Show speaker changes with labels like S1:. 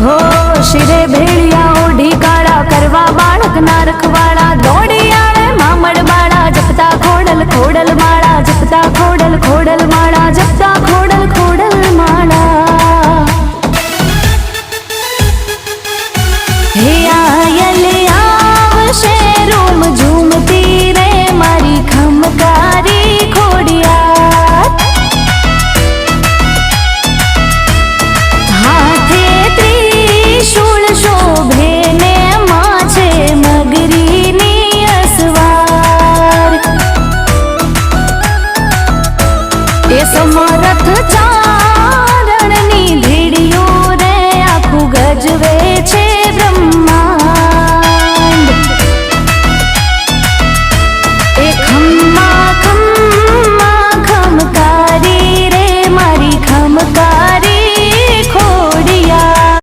S1: हो शिरे भेड़िया ओढ़ी काड़ा करवा बालक ना रखवाड़ा दौड़ी आवे मामड़ माड़ा जपता खोडल खोडल माड़ा जपता खोडल खोडल माड़ा जपता खोडल खोडल माड़ा हे